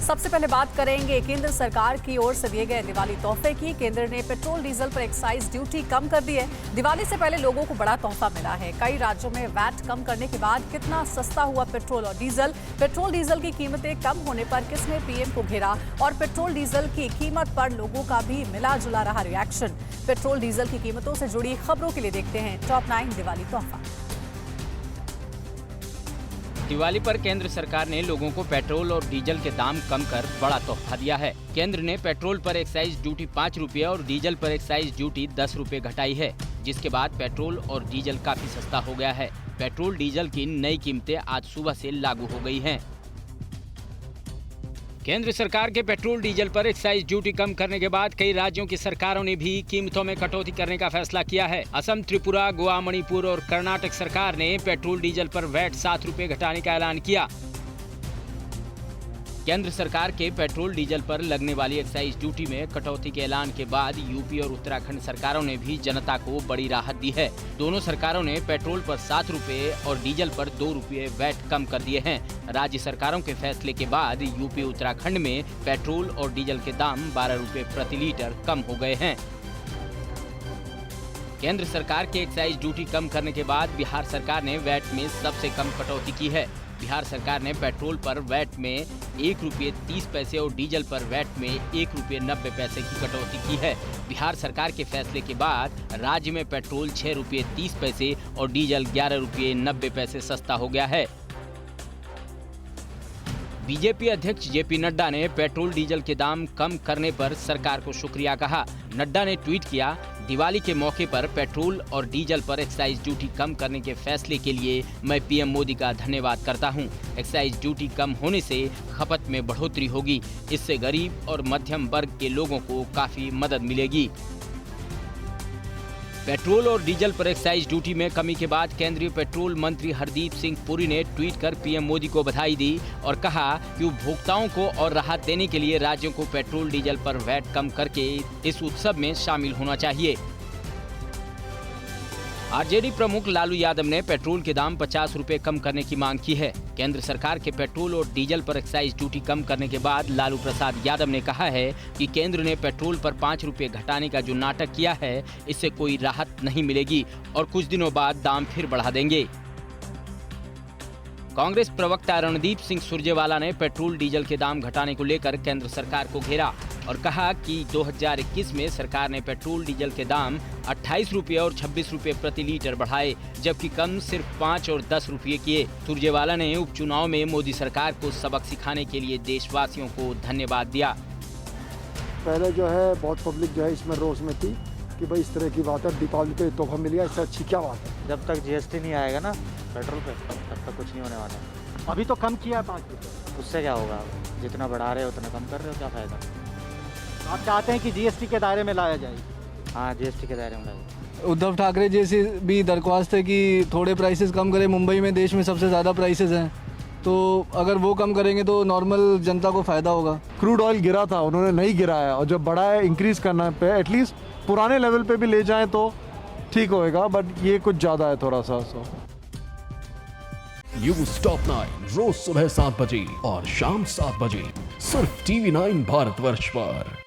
सबसे पहले बात करेंगे केंद्र सरकार की ओर से दिए गए दिवाली तोहफे की। केंद्र ने पेट्रोल डीजल पर एक्साइज ड्यूटी कम कर दी है। दिवाली से पहले लोगों को बड़ा तोहफा मिला है। कई राज्यों में वैट कम करने के बाद कितना सस्ता हुआ पेट्रोल और डीजल। पेट्रोल डीजल की कीमतें कम होने पर किसने पीएम को घेरा और पेट्रोल डीजल की कीमत पर लोगों का भी मिला जुला रहा रिएक्शन। पेट्रोल डीजल की कीमतों से जुड़ी खबरों के लिए देखते हैं टॉप 9 दिवाली तोहफा। दिवाली पर केंद्र सरकार ने लोगों को पेट्रोल और डीजल के दाम कम कर बड़ा तोहफा दिया है। केंद्र ने पेट्रोल पर एक्साइज ड्यूटी 5 रुपये और डीजल पर एक्साइज ड्यूटी 10 रुपये घटाई है, जिसके बाद पेट्रोल और डीजल काफी सस्ता हो गया है। पेट्रोल डीजल की नई कीमतें आज सुबह से लागू हो गई हैं। केंद्र सरकार के पेट्रोल डीजल पर एक्साइज ड्यूटी कम करने के बाद कई राज्यों की सरकारों ने भी कीमतों में कटौती करने का फैसला किया है। असम, त्रिपुरा, गोवा, मणिपुर और कर्नाटक सरकार ने पेट्रोल डीजल पर वैट 7 रुपये घटाने का ऐलान किया। केंद्र सरकार के पेट्रोल डीजल पर लगने वाली एक्साइज ड्यूटी में कटौती के ऐलान के बाद यूपी और उत्तराखंड सरकारों ने भी जनता को बड़ी राहत दी है। दोनों सरकारों ने पेट्रोल पर 7 रुपये और डीजल पर 2 रुपये वैट कम कर दिए हैं। राज्य सरकारों के फैसले के बाद यूपी उत्तराखंड में पेट्रोल और डीजल के दाम 12 रुपये प्रति लीटर कम हो गए हैं। केंद्र सरकार के एक्साइज ड्यूटी कम करने के बाद बिहार सरकार ने वैट में सबसे कम कटौती की है। बिहार सरकार ने पेट्रोल पर वैट में 1 रुपये 30 पैसे और डीजल पर वैट में 1 रुपये 90 पैसे की कटौती की है। बिहार सरकार के फैसले के बाद राज्य में पेट्रोल 6 रुपये 30 पैसे और डीजल 11 रुपये 90 पैसे सस्ता हो गया है। बीजेपी अध्यक्ष जेपी नड्डा ने पेट्रोल डीजल के दाम कम करने पर सरकार को शुक्रिया कहा। नड्डा ने ट्वीट किया, दिवाली के मौके पर पेट्रोल और डीजल पर एक्साइज ड्यूटी कम करने के फैसले के लिए मैं पीएम मोदी का धन्यवाद करता हूं। एक्साइज ड्यूटी कम होने से खपत में बढ़ोतरी होगी। इससे गरीब और मध्यम वर्ग के लोगों को काफी मदद मिलेगी। पेट्रोल और डीजल पर एक्साइज ड्यूटी में कमी के बाद केंद्रीय पेट्रोल मंत्री हरदीप सिंह पुरी ने ट्वीट कर पीएम मोदी को बधाई दी और कहा कि उपभोक्ताओं को और राहत देने के लिए राज्यों को पेट्रोल डीजल पर वैट कम करके इस उत्सव में शामिल होना चाहिए। आरजेडी प्रमुख लालू यादव ने पेट्रोल के दाम 50 रुपये कम करने की मांग की है। केंद्र सरकार के पेट्रोल और डीजल पर एक्साइज ड्यूटी कम करने के बाद लालू प्रसाद यादव ने कहा है कि केंद्र ने पेट्रोल पर 5 रुपये घटाने का जो नाटक किया है, इससे कोई राहत नहीं मिलेगी और कुछ दिनों बाद दाम फिर बढ़ा देंगे। कांग्रेस प्रवक्ता रणदीप सिंह सुरजेवाला ने पेट्रोल डीजल के दाम घटाने को लेकर केंद्र सरकार को घेरा और कहा कि 2021 में सरकार ने पेट्रोल डीजल के दाम 28 रुपये और 26 रुपये प्रति लीटर बढ़ाए, जबकि कम सिर्फ 5 और 10 रुपये किए। सुरजेवाला ने उपचुनाव में मोदी सरकार को सबक सिखाने के लिए देशवासियों को धन्यवाद दिया। पहले जो है बहुत पब्लिक जो है इसमें रोष में थी कि भाई इस तरह की बात है, दीपावली पे तोहफा मिल गया, इससे अच्छी क्या बात है। जब तक जीएसटी नहीं आएगा ना पेट्रोल पे, तब तक कुछ नहीं होने वाला। अभी तो कम किया है 5 रुपये, उससे क्या होगा? जितना बढ़ा रहे हो उतना कम कर रहे हो, क्या फ़ायदा? आप चाहते हैं कि जीएसटी के दायरे में लाया जाए? हाँ, जीएसटी के दायरे में लाया। उद्धव ठाकरे जैसी भी दरख्वास्त है कि थोड़े प्राइसेस कम करें। मुंबई में देश में सबसे ज़्यादा प्राइसेस हैं, तो अगर वो कम करेंगे तो नॉर्मल जनता को फ़ायदा होगा। क्रूड ऑयल गिरा था, उन्होंने नहीं गिराया, और जब बढ़ा है इंक्रीज़ करना पे एटलीस्ट पुराने लेवल पे भी ले जाएं तो ठीक होएगा, बट ये कुछ ज़्यादा है थोड़ा सा। न्यूज़ टॉप 9 रोज सुबह 7 बजे और शाम 7 बजे सिर्फ TV9 भारतवर्ष पर।